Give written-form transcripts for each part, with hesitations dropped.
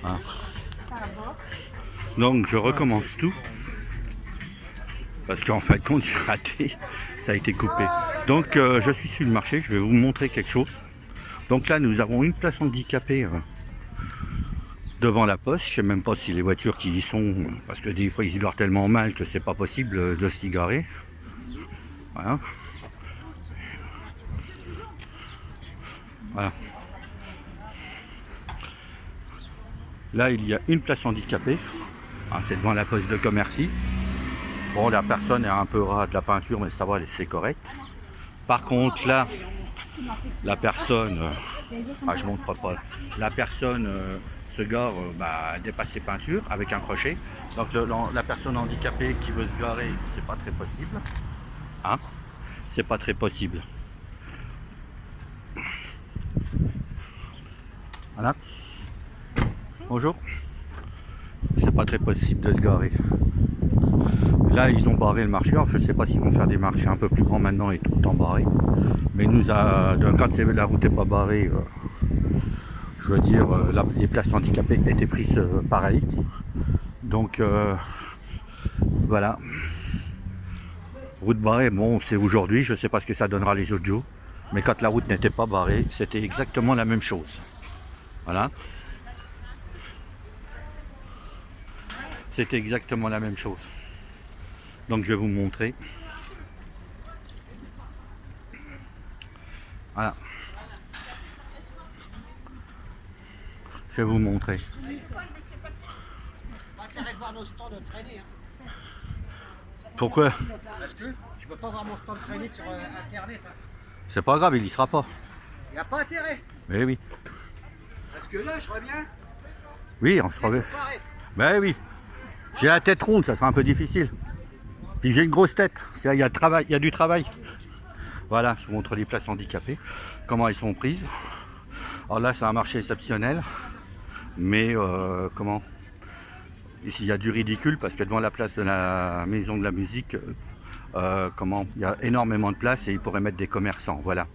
Hein. Donc je recommence tout. Parce qu'en fin de compte, j'ai raté. Ça a été coupé. Donc je suis sur le marché. Je vais vous montrer quelque chose. Donc là, nous avons une place handicapée devant la poste. Je sais même pas si les voitures qui y sont, parce que des fois ils se garent tellement mal que c'est pas possible de s'y garer. Voilà. Voilà. Là, il y a une place handicapée. Ah, c'est devant la poste de Commercy. Bon, la personne est un peu ras de la peinture, mais ça va, c'est correct. Par contre, là, la personne, je montre pas. La personne se gare, dépasse les peintures avec un crochet. Donc la personne handicapée qui veut se garer, c'est pas très possible. Hein? C'est pas très possible. Voilà. Bonjour. C'est pas très possible de se garer. Là, ils ont barré le marché. Alors, je ne sais pas s'ils vont faire des marchés un peu plus grands maintenant et tout le temps barré. Mais quand la route n'est pas barrée, je veux dire, les places handicapées étaient prises pareil. Donc, voilà. Route barrée, bon, c'est aujourd'hui. Je ne sais pas ce que ça donnera les autres jours. Mais quand la route n'était pas barrée, c'était exactement la même chose. Voilà. C'était exactement la même chose. Donc, je vais vous montrer. Voilà. Je vais vous montrer. Pourquoi? Parce que je peux pas voir mon stand traîner sur internet. C'est pas grave, il y sera pas. Il n'y a pas intérêt. Mais oui. Parce que là, je reviens. Oui, on se remet. Ben oui. J'ai la tête ronde, ça sera un peu difficile. Puis j'ai une grosse tête. Il y a du travail. Voilà, je vous montre les places handicapées, comment elles sont prises. Alors là, c'est un marché exceptionnel. Mais comment? Ici, il y a du ridicule parce que devant la place de la maison de la musique, il y a énormément de place et ils pourraient mettre des commerçants. Voilà.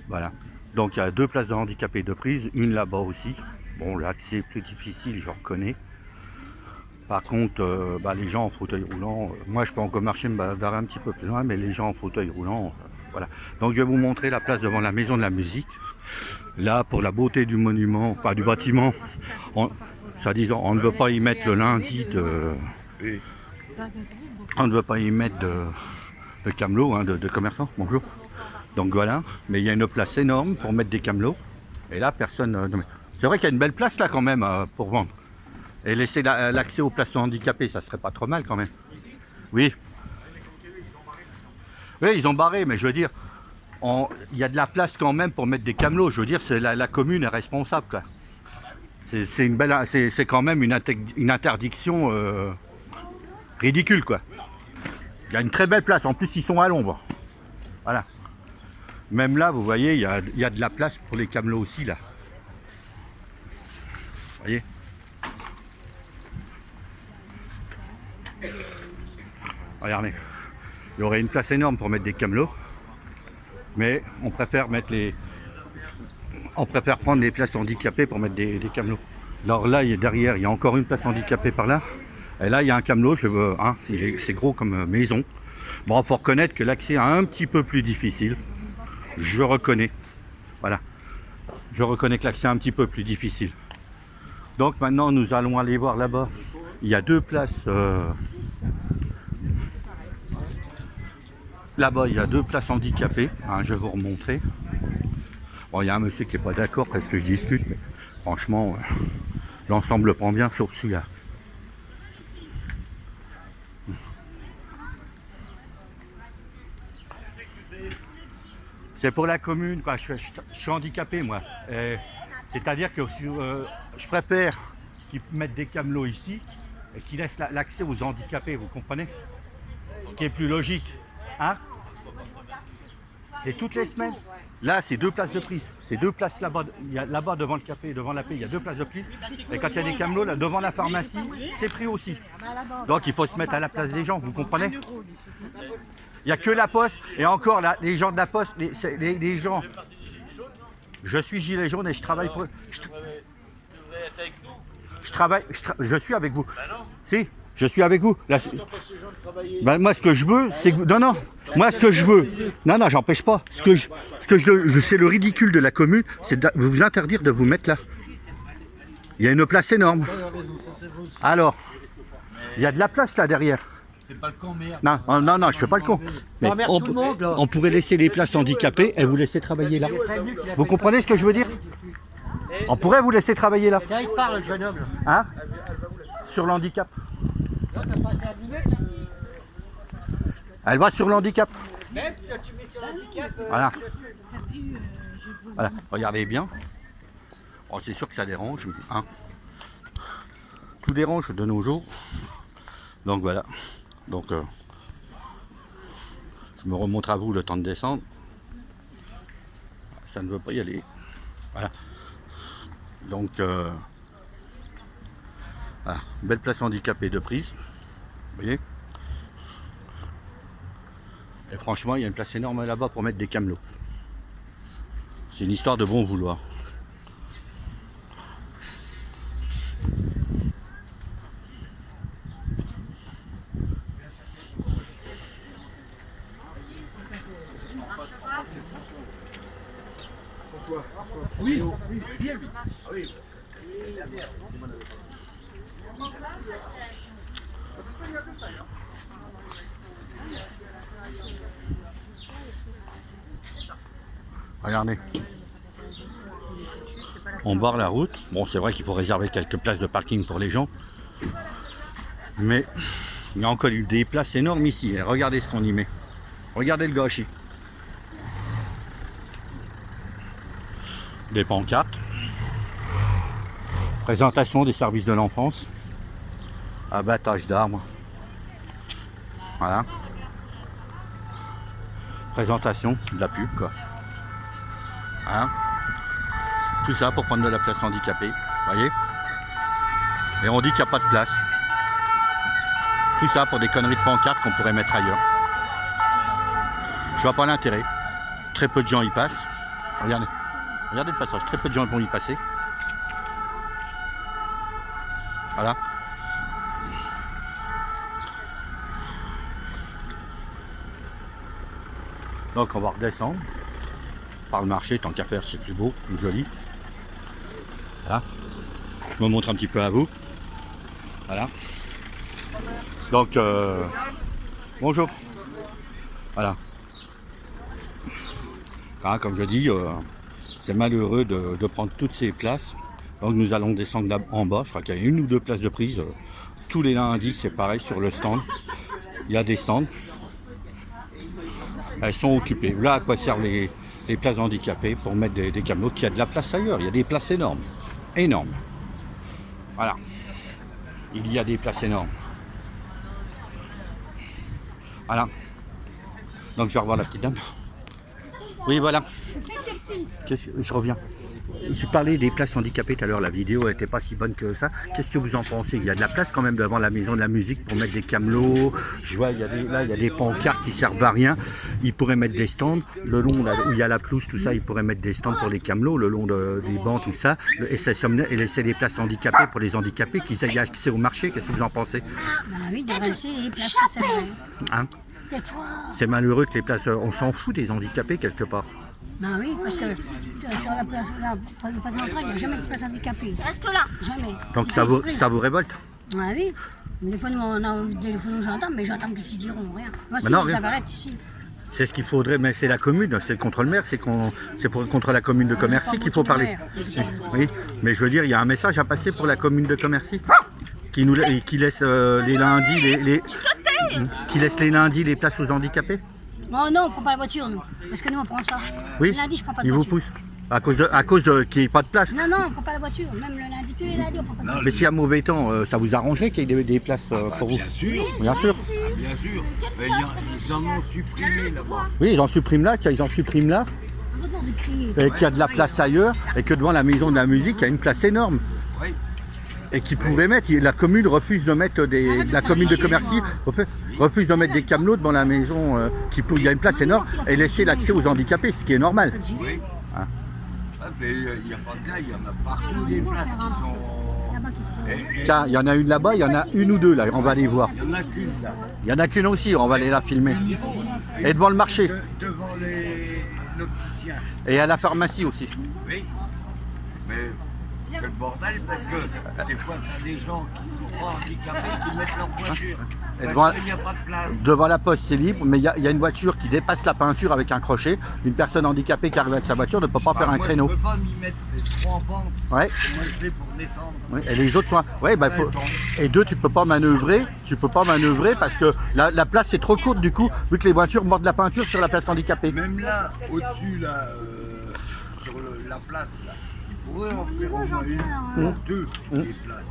Voilà. Donc il y a deux places de handicapés de prise, une là-bas aussi. Bon, l'accès est plus difficile, je reconnais. Par contre, les gens en fauteuil roulant, moi je peux encore marcher, me garer un petit peu plus loin, mais les gens en fauteuil roulant, voilà. Donc je vais vous montrer la place devant la maison de la musique. Là, pour la beauté du monument, pas du bâtiment, soi-disant, on ne veut pas y mettre le lundi de... On ne veut pas y mettre de camelots, hein, de commerçants. Bonjour. Donc voilà, mais il y a une place énorme pour mettre des camelots. Et là, personne... C'est vrai qu'il y a une belle place là quand même pour vendre. Et laisser l'accès aux places handicapées, ça serait pas trop mal quand même. Oui. Oui, ils ont barré, mais je veux dire, il y a de la place quand même pour mettre des camelots. Je veux dire, la commune est responsable, quoi. C'est quand même une interdiction ridicule, quoi. Il y a une très belle place. En plus, ils sont à l'ombre. Voilà. Même là, vous voyez, il y a de la place pour les camelots aussi, là. Vous voyez? Regardez. Il y aurait une place énorme pour mettre des camelots. Mais on préfère prendre les places handicapées pour mettre des camelots. Alors là, derrière, il y a encore une place handicapée par là. Et là, il y a un camelot, c'est gros comme maison. Bon, il faut reconnaître que l'accès est un petit peu plus difficile. Je reconnais. Voilà. Je reconnais que l'accès est un petit peu plus difficile. Donc maintenant, nous allons aller voir là-bas. Il y a deux places. Là-bas, il y a deux places handicapées. Hein, je vais vous remontrer. Bon, il y a un monsieur qui n'est pas d'accord parce que je discute, mais franchement, l'ensemble prend bien, sauf celui-là. C'est pour la commune, quoi. Je suis handicapé, moi. C'est-à-dire que je préfère qu'ils mettent des camelots ici et qu'ils laissent l'accès aux handicapés, vous comprenez? Ce qui est plus logique. Hein? C'est toutes les semaines. Là, c'est deux places de prise. C'est deux places là-bas. Il y a là-bas devant le café, devant la paix, il y a deux places de prise. Et quand il y a des camelots, là, devant la pharmacie, c'est pris aussi. Donc il faut se mettre à la place des gens, vous comprenez? Il n'y a que la poste. Et encore, là, les gens de la poste, les gens... Je suis gilet jaune et je travaille pour... Je suis avec vous. Si, je suis avec vous. Là, ben, moi, ce que je veux, c'est que... Non, moi, ce que je veux... Non, j'empêche pas. C'est le ridicule de la commune, c'est de vous interdire de vous mettre là. Il y a une place énorme. Alors, il y a de la place là derrière. Fais pas le con, merde. Non, je fais pas le con. Mais on pourrait laisser les places handicapées et vous laisser travailler là. Vous comprenez ce que je veux dire? On pourrait vous laisser travailler là. Tiens, il parle, le jeune homme. Hein? Sur l'handicap. Elle va sur l'handicap. Même quand tu mets sur l'handicap. Voilà. Voilà. Regardez bien. Oh, c'est sûr que ça dérange. Hein. Tout dérange de nos jours. Donc voilà. Donc je me remonte à vous le temps de descendre. Ça ne veut pas y aller. Voilà. Donc voilà. Belle place handicapée de prise. Vous voyez. Et franchement, il y a une place énorme là-bas pour mettre des camelots. C'est une histoire de bon vouloir. Oui, bien lui. Oui. Regardez. On barre la route. Bon, c'est vrai qu'il faut réserver quelques places de parking pour les gens. Mais il y a encore eu des places énormes ici. Et regardez ce qu'on y met. Regardez le gâchis. Des pancartes. Présentation des services de l'enfance. Abattage d'arbres. Voilà. Présentation de la pub, quoi. Hein? Tout ça pour prendre de la place handicapée. Voyez? Et on dit qu'il n'y a pas de place. Tout ça pour des conneries de pancartes qu'on pourrait mettre ailleurs. Je vois pas l'intérêt. Très peu de gens y passent. Regardez. Regardez le passage. Très peu de gens vont y passer. Voilà. Donc on va redescendre par le marché, tant qu'à faire, c'est plus beau, plus joli. Voilà. Je me montre un petit peu à vous. Voilà. Donc bonjour. Voilà. Hein, comme je dis, c'est malheureux de prendre toutes ces places. Donc nous allons descendre là en bas. Je crois qu'il y a une ou deux places de prise. Tous les lundis, c'est pareil sur le stand. Il y a des stands. Elles sont occupées. Là, à quoi servent les places handicapées pour mettre des camelots? Il y a de la place ailleurs. Il y a des places énormes. Énormes. Voilà. Il y a des places énormes. Voilà. Donc je vais revoir la petite dame. Oui, voilà. Je reviens. Je parlais des places handicapées tout à l'heure, la vidéo n'était pas si bonne que ça. Qu'est-ce que vous en pensez? Il y a de la place quand même devant la maison de la musique pour mettre des camelots. Je vois, là, il y a des pancartes qui servent à rien. Ils pourraient mettre des stands. Le long là, où il y a la pelouse, tout ça, ils pourraient mettre des stands pour les camelots, le long des bancs, tout ça. Et laisser des places handicapées pour les handicapés, qu'ils aient accès au marché. Qu'est-ce que vous en pensez? Bah oui, de laisser les places, c'est vrai. Hein? C'est malheureux que les places... On s'en fout des handicapés quelque part. Bah oui, parce que sur la place, là, pas de l'entrée, il n'y a jamais de place handicapée. Reste là. Jamais. Donc ça vous révolte? Ah oui. Des fois, nous, on a des fois, nous, j'entends, mais j'entends qu'est-ce qu'ils diront, rien. Moi, si, non, ça s'arrête ici. C'est ce qu'il faudrait, mais c'est la commune, c'est contre le maire, c'est contre la commune de Commercy qu'il faut parler. Oui, mais je veux dire, il y a un message à passer pour la commune de Commercy qui laisse les lundis qui laisse les lundis les places aux handicapés. Oh non, on prend pas la voiture, nous. Parce que nous, on prend ça. Oui, le lundi, je prends pas de ils voiture. vous poussent à cause de qu'il n'y ait pas de place. Non, on prend pas la voiture. Même le lundi, tous les lundis, on prend pas de voiture. Mais s'il y a mauvais temps, ça vous arrangerait qu'il y ait des places pour vous? Bien sûr. Bien sûr. Bien sûr. Mais ils en ont supprimé là-bas. Oui, ils en suppriment là, qu'ils en suppriment là. Arrête de crier. Et qu'il y a de la place ailleurs, et que devant la maison de la musique, il y a une place énorme. Oui. Et qui pourrait mettre, la commune refuse de mettre la commune de Commercy refuse de mettre des camelots devant la maison, il y a une place énorme, et laisser l'accès aux handicapés, ce qui est normal. Oui. Hein? Il n'y a pas que là, il y en a partout des places qui sont Tiens, il y en a une là-bas, il y en a une ou deux là, on va aller voir. Il n'y en a qu'une là. Il y en a qu'une aussi, on va aller la filmer. Une ici, Et devant le marché. devant l'opticien. Et à la pharmacie aussi. Oui. Mais c'est le bordel parce que des fois, tu as des gens qui sont pas handicapés qui mettent leur voiture. Et Parce qu'il n'y a pas de place. Devant la poste, c'est libre, mais il y a une voiture qui dépasse la peinture avec un crochet. Une personne handicapée qui arrive avec sa voiture ne peut pas faire un moi, créneau. Je peux pas m'y mettre, c'est trop en pente. Ouais. Comment je fais pour descendre? Oui, et les autres sont. Ouais, bah, et deux, tu peux pas manœuvrer. Tu peux pas manœuvrer parce que la place est trop courte du coup, vu que les voitures mordent la peinture sur la place handicapée. Même là, au-dessus, là, sur la place, là, ils pourraient en faire au moins une ou deux des places.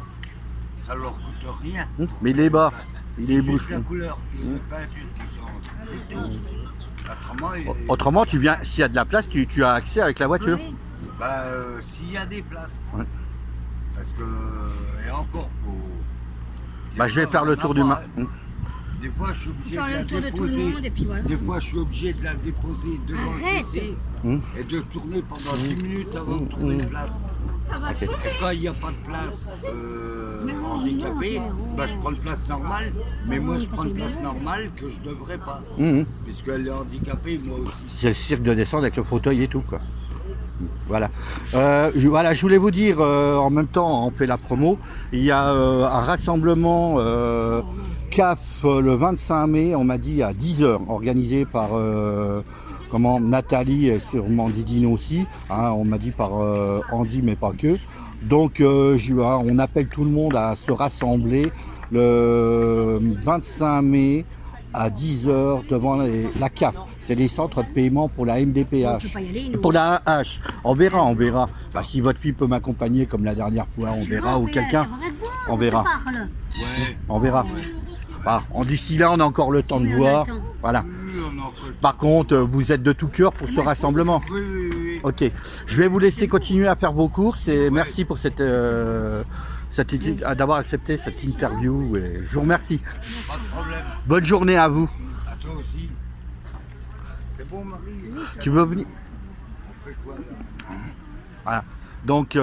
Ça leur coûte rien. Mais il est bas, il est C'est bouche. juste la couleur de peinture qui change. C'est tout. Autrement, Autrement, tu viens. S'il y a de la place, tu as accès avec la voiture. bah, s'il y a des places. Ouais. Parce que, et encore, faut. Bah, je vais faire le tour du marché. Des fois, je suis obligé Faire de la le tour de tout le déposer. monde et puis voilà. Des fois, je suis obligé de la déposer devant Arrête. le PC Hum. et de tourner pendant 10 minutes avant de trouver une place. Ok. Et quand il n'y a pas de place handicapée, bah, je prends une place normale, mais moi je prends une place normale que je ne devrais pas, Mhm. puisqu'elle est handicapée, moi aussi. C'est le cirque de descendre avec le fauteuil et tout quoi. Voilà. Voilà, je voulais vous dire, en même temps, on fait la promo. Il y a un rassemblement CAF le 25 mai, on m'a dit à 10h, organisé par Nathalie et sûrement Didine aussi. Hein, on m'a dit par Andy, mais pas que. Donc, on appelle tout le monde à se rassembler le 25 mai à 10h devant la CAF. C'est les centres de paiement pour la On peut MDPH. pas y aller, nous. Pour la H. On verra, on verra. Bah, si votre fille peut m'accompagner comme la dernière fois, on verra. Ou quelqu'un. On verra. Ouais. On verra. Bah, d'ici là, on a encore le temps de Oui, on a voir. le temps. Voilà. Oui, on en fait. Par contre, vous êtes de tout cœur pour ce rassemblement. Oui, oui, oui. Ok. Je vais vous laisser continuer à faire vos courses et merci pour d'avoir accepté cette interview. Et je vous remercie. Pas de problème. Bonne journée à vous. À toi aussi. C'est bon, Marie? Tu veux venir? On fait quoi là? Voilà. Donc,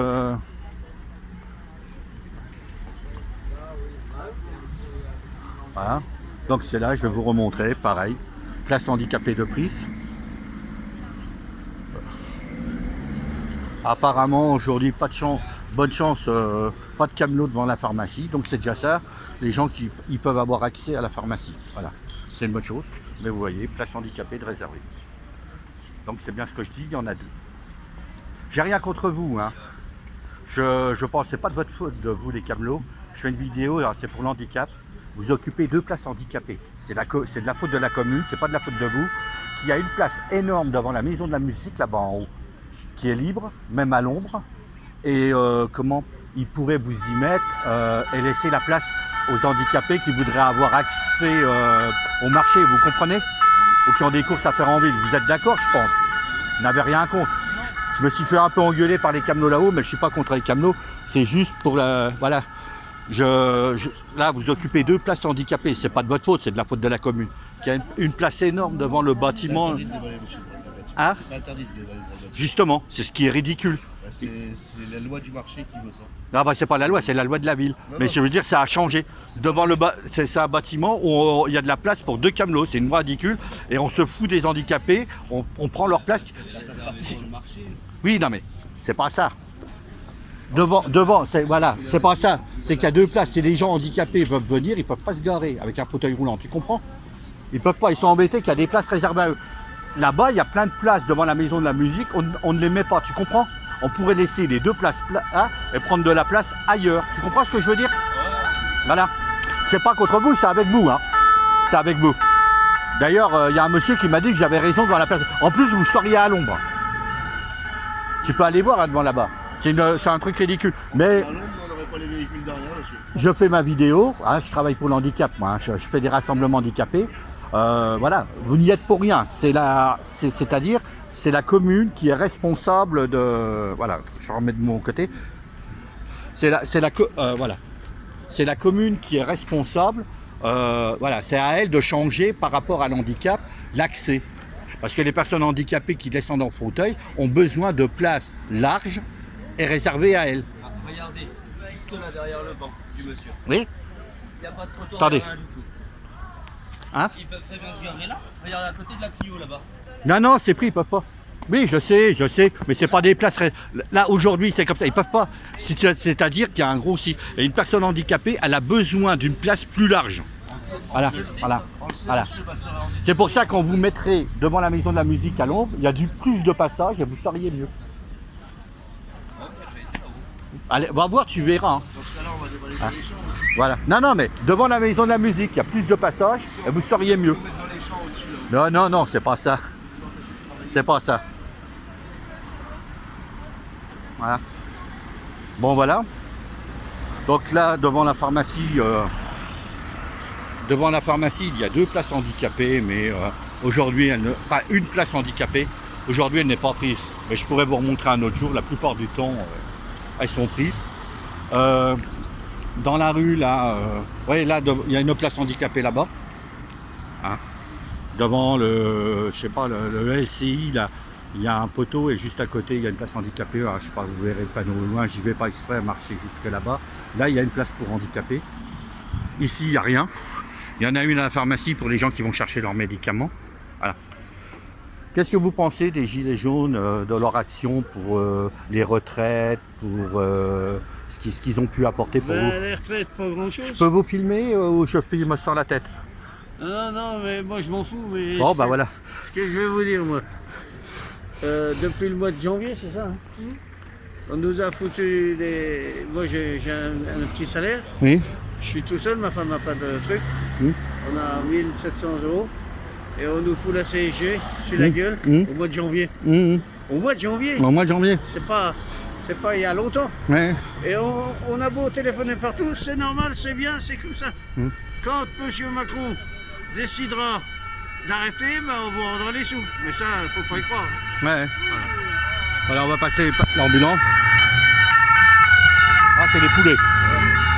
voilà. Donc c'est là, je vais vous remontrer, pareil. Place handicapée de Pris. Apparemment aujourd'hui pas de chance, bonne chance, pas de camelot devant la pharmacie, donc c'est déjà ça. Les gens ils peuvent avoir accès à la pharmacie. Voilà, c'est une bonne chose. Mais vous voyez, place handicapée de réservée. Donc c'est bien ce que je dis, il y en a deux. J'ai rien contre vous, hein. Je pense que c'est pas de votre faute de vous les camelots. Je fais une vidéo, alors c'est pour l'handicap. Vous occupez deux places handicapées. C'est de la faute de la commune, c'est pas de la faute de vous. Qu'il y a une place énorme devant la maison de la musique là-bas en haut, qui est libre, même à l'ombre. Et comment ils pourraient vous y mettre et laisser la place aux handicapés qui voudraient avoir accès au marché, vous comprenez? Ou qui ont des courses à faire en ville. Vous êtes d'accord, je pense? Vous n'avez rien contre. Je me suis fait un peu engueuler par les camelots là-haut, mais je suis pas contre les camelots. C'est juste pour la... Voilà. Là, vous occupez deux places handicapées. C'est pas de votre faute, c'est de la faute de la commune. Il y a une place énorme devant le bâtiment. Ah, C'est interdit de dévaler dans la voiture. justement, c'est ce qui est ridicule. Bah, c'est la loi du marché qui veut ça. Non, bah, c'est pas la loi, c'est la loi de la ville. Non, Mais non. je veux dire, ça a changé. Devant c'est un bâtiment où il y a de la place pour deux camelots. C'est une loi ridicule. Et on se fout des handicapés. On prend leur place. Oui, non, mais c'est pas ça. Devant, c'est pas ça. C'est qu'il y a deux places. Si les gens handicapés peuvent venir, ils peuvent pas se garer avec un fauteuil roulant. Tu comprends? Ils peuvent pas. Ils sont embêtés qu'il y a des places réservées à eux. Là-bas, il y a plein de places devant la maison de la musique. On ne les met pas. Tu comprends? On pourrait laisser les deux places et prendre de la place ailleurs. Tu comprends ce que je veux dire? Voilà. C'est pas contre vous, c'est avec vous. Hein. C'est avec vous. D'ailleurs, il y a un monsieur qui m'a dit que j'avais raison devant la place. En plus, vous seriez à l'ombre. Tu peux aller voir hein, devant là-bas. C'est un truc ridicule. Mais À Londres, on n'aurait pas les véhicules derrière là-dessus. je fais ma vidéo. Hein, je travaille pour l'handicap. Moi, hein, je fais des rassemblements handicapés. Voilà. Vous n'y êtes pour rien. C'est-à-dire, c'est la commune qui est responsable de. Voilà. Je remets de mon côté. Voilà. C'est la commune qui est responsable. Voilà. C'est à elle de changer par rapport à l'handicap l'accès. Parce que les personnes handicapées qui descendent en fauteuil ont besoin de places larges et réservées à elles. Regardez, juste là derrière le banc du monsieur. Oui. Il n'y a pas de trottoir, Attendez. rien du tout. Hein? Ils peuvent très bien se garer là. Regardez à côté de la Clio là-bas. Non, non, c'est pris, ils peuvent pas. Oui, je sais, mais c'est pas des places. Là, aujourd'hui, c'est comme ça, ils peuvent pas. C'est-à-dire qu'il y a un gros si. Et une personne handicapée, elle a besoin d'une place plus large. Voilà, voilà, voilà. C'est pour ça qu'on vous mettrait devant la maison de la musique à l'ombre, il y a du plus de passages et vous seriez mieux. Allez, va voir, tu verras. Hein. Ah, voilà. Non, non, mais devant la maison de la musique, il y a plus de passages et vous seriez mieux. Non, non, non, c'est pas ça. C'est pas ça. Voilà. Bon, voilà. Donc là, devant la pharmacie, il y a 2 places handicapées, mais aujourd'hui, pas une place handicapée. Aujourd'hui, elle n'est pas prise. Mais je pourrais vous remontrer un autre jour. La plupart du temps, elles sont prises. Dans la rue, là, ouais, là, il y a une place handicapée là-bas. Hein. Devant le, je sais pas, le LCI, là, il y a un poteau et juste à côté, il y a une place handicapée. Alors, je sais pas, vous verrez le panneau au loin. J'y vais pas exprès à marcher jusque là-bas. Là, il y a une place pour handicapés. Ici, il n'y a rien. Il y en a une à la pharmacie pour les gens qui vont chercher leurs médicaments. Voilà. Qu'est-ce que vous pensez des Gilets jaunes, de leur action pour les retraites, pour ce qu'ils ont pu apporter pour vous? Les retraites, pas grand-chose. Je peux vous filmer ou je filme sans la tête? Non, non, mais moi je m'en fous. Mais Bon, bah voilà. Ce que je vais vous dire, moi, depuis le mois de janvier, c'est ça, hein, on nous a foutu des... Moi j'ai un petit salaire. Oui. Je suis tout seul, ma femme n'a pas de truc. On a 1700 € et on nous fout la CSG sur la gueule au mois de janvier. Au mois de janvier. Au mois de janvier. C'est pas il y a longtemps. Ouais. Et on a beau téléphoner partout, c'est normal, c'est bien, c'est comme ça. Quand M. Macron décidera d'arrêter, ben on vous rendra les sous. Mais ça, il ne faut pas y croire. Ouais. Voilà, on va passer l'ambulance. Ah, c'est les poulets.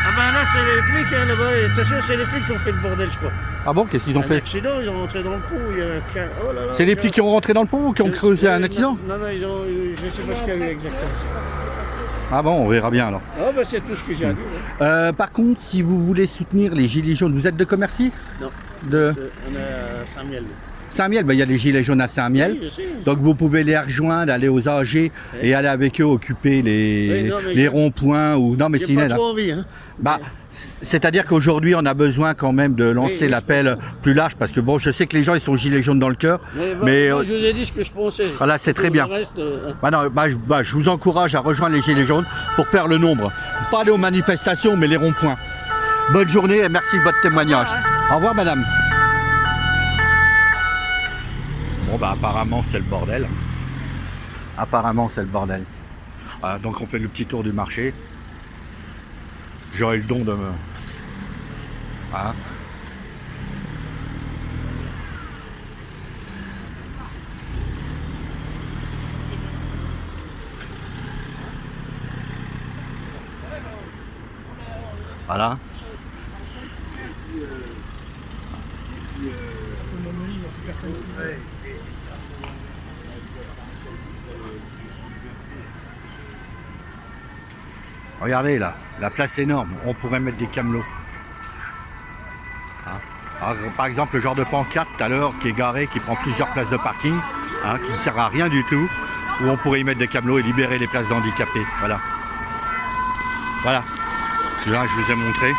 Ah ben là, c'est les flics, hein, là-bas. Et attention, c'est les flics qui ont fait le bordel, je crois. Ah bon, qu'est-ce qu'ils ont Un fait? accident, ils ont rentré dans le pont. Oh là là, C'est les flics qui ont rentré dans le pont ou qui ont creusé un accident? Non, non, je ne sais pas ce qu'il y a eu exactement. Ah bon, on verra bien alors. Ah ben c'est tout ce que j'ai à dire. Par contre, si vous voulez soutenir les Gilets jaunes, vous êtes de Commercy? Non. On est à Saint-Miel. Saint-Miel, ben, il y a les Gilets jaunes à Saint-Miel. Oui, je sais. Donc vous pouvez les rejoindre, aller aux AG et aller avec eux occuper les ronds-points. Ou... Non, mais j'ai c'est pas une aide. trop envie. Hein. Bah, c'est-à-dire qu'aujourd'hui, on a besoin quand même de lancer l'appel plus large parce que bon, je sais que les gens ils sont Gilets jaunes dans le cœur. Mais moi, je vous ai dit ce que je pensais. Voilà, c'est très bien. Reste, bah non, je vous encourage à rejoindre les Gilets jaunes pour faire le nombre. Pas aller aux manifestations, mais les ronds-points. Bonne journée et merci de votre témoignage. Au revoir, madame. Bon, bah apparemment, c'est le bordel. Apparemment, c'est le bordel. Voilà, donc on fait le petit tour du marché. J'aurais le don de me... Voilà. Voilà. Regardez là, la place est énorme, on pourrait mettre des camelots. Hein. Alors, par exemple, le genre de pancarte tout à l'heure qui est garé, qui prend plusieurs places de parking, hein, qui ne sert à rien du tout, où on pourrait y mettre des camelots et libérer les places d'handicapés. Voilà. Voilà. Là, je vous ai montré.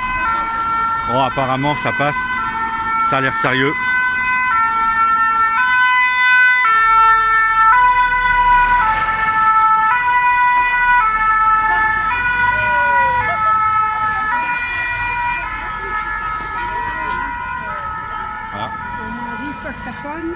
Oh, apparemment, ça passe. Ça a l'air sérieux. Voilà. On m'a dit, il faut que ça sonne.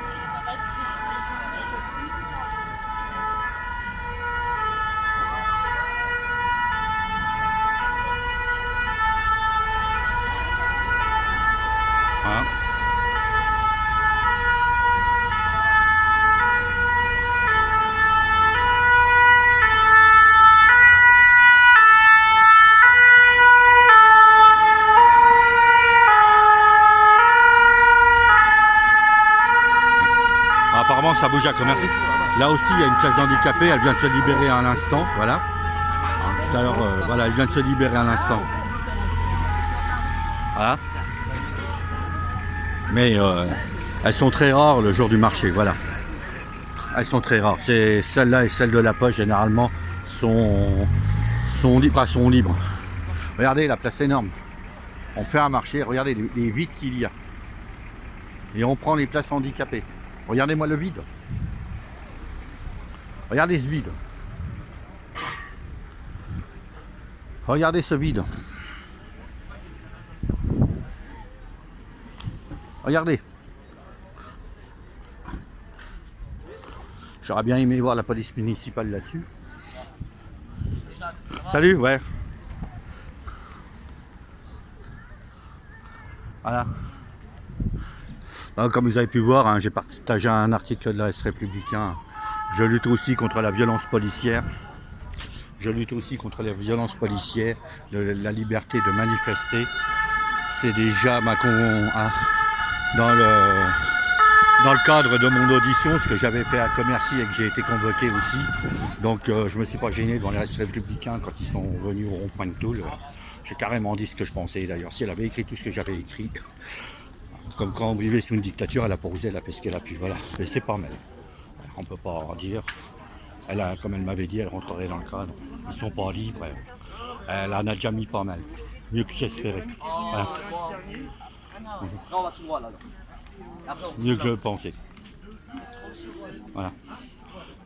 Voilà. Apparemment ça bouge à Commercy. Là aussi il y a une place d'handicapés, elle vient de se libérer à l'instant, voilà. Je tout à l'heure, voilà, elle vient de se libérer à l'instant. Voilà. Mais elles sont très rares le jour du marché, voilà. Elles sont très rares. C'est celle-là et celle de la poche généralement sont libres. Regardez, la place est énorme. On fait un marché, regardez les vides qu'il y a. Et on prend les places handicapées. Regardez-moi le vide. Regardez ce vide. Regardez ce vide. Regardez. J'aurais bien aimé voir la police municipale là-dessus. Salut, ouais. Voilà. Alors, comme vous avez pu voir, hein, j'ai partagé un article de l'Est républicain. Je lutte aussi contre la violence policière. Je lutte aussi contre les violences policières, la liberté de manifester. C'est déjà dans le cadre de mon audition, ce que j'avais fait à Commercy et que j'ai été convoqué aussi. Donc je me suis pas gêné devant les restes républicains quand ils sont venus au rond-point de Toul. J'ai carrément dit ce que je pensais d'ailleurs. Si elle avait écrit tout ce que j'avais écrit, comme quand on vivait sous une dictature, elle a posé, elle a fait ce qu'elle a pu. Voilà, mais c'est pas mal. On peut pas dire. Comme elle m'avait dit, elle rentrerait dans le cadre. Ils sont pas libres. Elle en a déjà mis pas mal. Mieux que j'espérais. Voilà. Mieux que je le pensais. Voilà.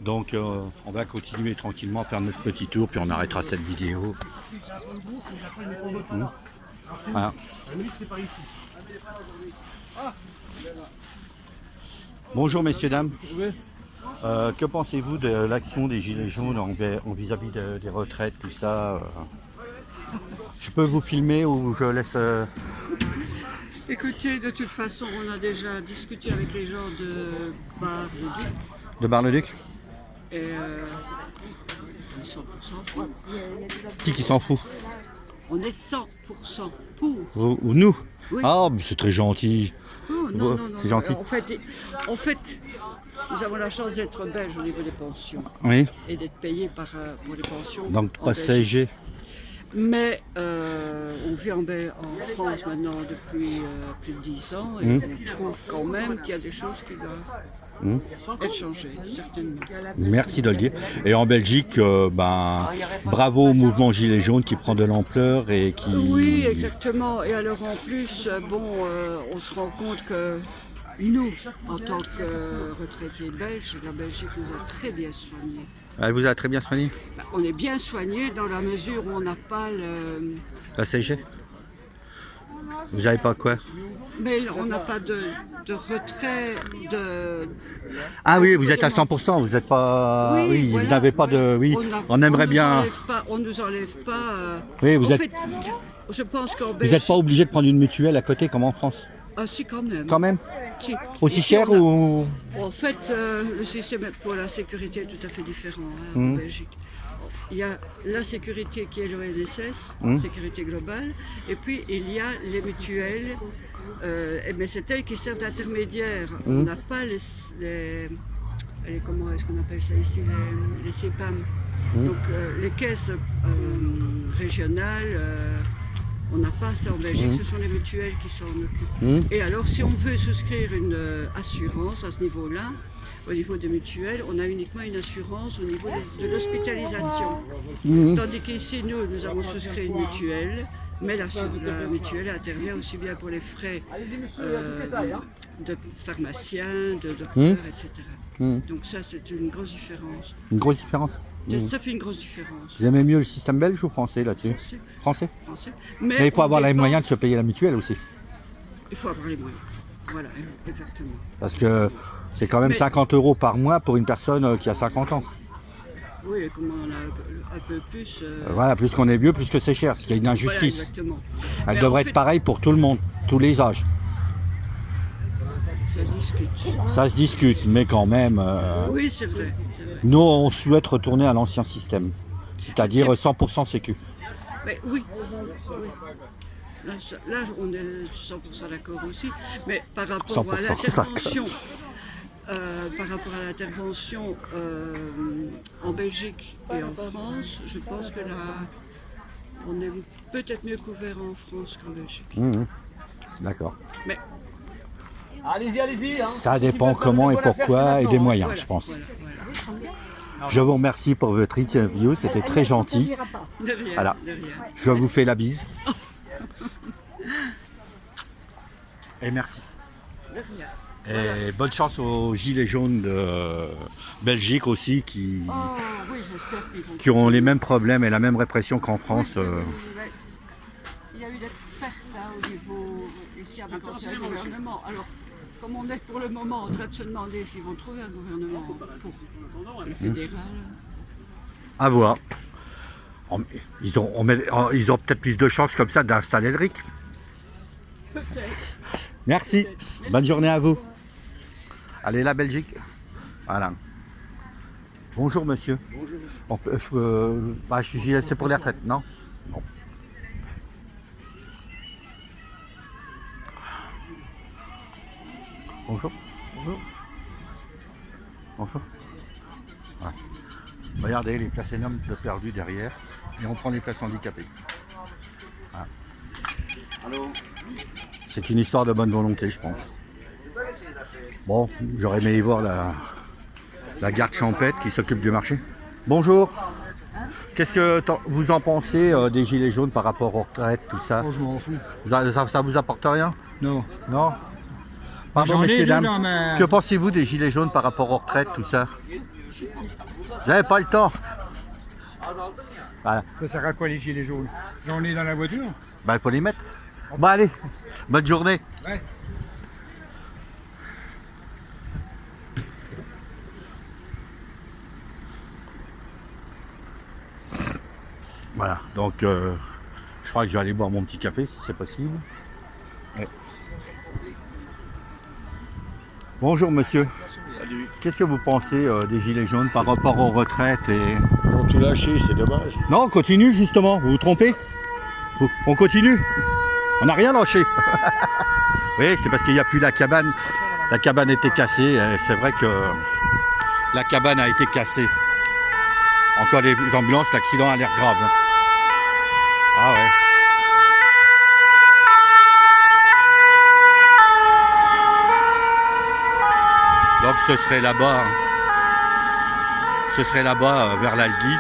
Donc on va continuer tranquillement à faire notre petit tour, puis on arrêtera cette vidéo. Voilà. Bonjour messieurs, dames. Que pensez-vous de l'action des Gilets jaunes vis-à-vis des retraites, tout ça Je peux vous filmer ou je laisse... Écoutez, de toute façon, on a déjà discuté avec les gens de Bar-le-Duc. De Bar-le-Duc Et on est 100% pour. Qui s'en fout? On est 100% pour. Ou nous? Oui. Ah, mais c'est très gentil. Oh, non, non, c'est gentil. En fait, nous avons la chance d'être belges au niveau des pensions. Oui. Et d'être payés pour les pensions. Donc en pas Belgique. CSG. Mais on vit en France maintenant depuis plus de 10 ans et on trouve quand même qu'il y a des choses qui doivent être changées, certainement. Merci de le dire. Et en Belgique, bravo au mouvement Gilets jaunes qui prend de l'ampleur et qui... Oui, exactement. Et alors en plus, on se rend compte que nous, en tant que retraités belges, la Belgique nous a très bien soignés. Elle vous a très bien soigné? On est bien soignés dans la mesure où on n'a pas le... La CSG? Vous n'avez pas quoi? Mais on n'a pas de retrait de... Ah oui, vous êtes à 100%, vous n'êtes pas... Oui, voilà. Vous n'avez pas de... Oui, on aimerait bien... On nous enlève pas... Oui, vous êtes... fait, je pense qu'en Vous Belgique... n'êtes pas obligé de prendre une mutuelle à côté comme en France? Ah si, quand même. Quand même? Si. Aussi Ici, cher ou... En fait, le système pour la sécurité est tout à fait différent en Belgique. Il y a la sécurité qui est l'ONSS, sécurité globale, et puis il y a les mutuelles, mais c'est elles qui servent d'intermédiaires. On n'a pas les comment est-ce qu'on appelle ça ici, les CEPAM. Donc les caisses régionales, on n'a pas ça en Belgique, ce sont les mutuelles qui s'en occupent. Et alors si on veut souscrire une assurance à ce niveau-là, au niveau des mutuelles, on a uniquement une assurance au niveau de l'hospitalisation. Tandis qu'ici, nous avons souscrit une mutuelle, mais la mutuelle intervient aussi bien pour les frais de pharmaciens, de docteurs, etc. Donc ça, c'est une grosse différence. Une grosse différence? Ça fait une grosse différence. Vous aimez mieux le système belge ou français là-dessus? Français. Mais il faut avoir les moyens de se payer la mutuelle aussi. Il faut avoir les moyens. Voilà, exactement. Parce que c'est quand même 50 € par mois pour une personne qui a 50 ans. Oui, comme on a un peu plus... Voilà, plus qu'on est vieux, plus que c'est cher, ce qui est une injustice. Voilà, exactement. Elle devrait être pareille pour tout le monde, tous les âges. Ça se discute. Ça se discute, mais quand même... Oui, c'est vrai. Nous, on souhaite retourner à l'ancien système, c'est-à-dire 100% sécu. Mais oui. Là, on est 100% d'accord aussi, mais par rapport à l'intervention par rapport à l'intervention en Belgique et en France, je pense que là, on est peut-être mieux couvert en France qu'en Belgique. D'accord. Mais Allez-y, allez-y. Hein. Ça dépend comment et pourquoi et des moyens, je pense. voilà. Je vous remercie pour votre interview, c'était très gentil. De rien, Voilà. de rien. Je vous fais la bise. Et merci. De rien. Et bonne chance aux Gilets jaunes de Belgique aussi qui Oh oui, j'espère qu'ils vont... qui ont les mêmes problèmes et la même répression qu'en France. Ouais. Il y a eu des pertes hein, au niveau ici avec l'ancien gouvernement. Alors, comme on est pour le moment en train de se demander s'ils vont trouver un gouvernement pour le fédéral. À voir. Ils ont peut-être plus de chances comme ça d'installer le RIC. Peut-être. Merci. Bonne journée à vous. Allez, la Belgique. Voilà. Bonjour monsieur. Bonjour. C'est pour les retraites, non? Non. Bonjour. Bonjour. Bonjour. Ouais. Regardez les places énormes de perdus derrière. Et on prend les places handicapées. Voilà. C'est une histoire de bonne volonté, je pense. Bon, j'aurais aimé y voir la garde champêtre qui s'occupe du marché. Bonjour. Qu'est-ce que vous en pensez des gilets jaunes par rapport aux retraites, tout ça? Oh, je m'en fous. Ça vous apporte rien? Non. Non? Pardon, J'en ai messieurs, vu dames. dans ma- Que pensez-vous des gilets jaunes par rapport aux retraites, tout ça? Vous n'avez pas le temps? Voilà. Ça sert à quoi les gilets jaunes? J'en ai dans la voiture. Bah, il faut les mettre. Bon, allez. Bonne journée. Ouais. Voilà, donc je crois que je vais aller boire mon petit café si c'est possible. Ouais. Bonjour monsieur. Qu'est-ce que vous pensez des gilets jaunes par rapport aux retraites et... Ils ont tout lâché, c'est dommage. Non, on continue justement, vous vous trompez? On continue. On n'a rien lâché. Oui, c'est parce qu'il n'y a plus la cabane. La cabane était cassée, et c'est vrai que la cabane a été cassée. Encore les ambulances, l'accident a l'air grave. Hein. Ah ouais. Donc ce serait là-bas vers l'Aldi.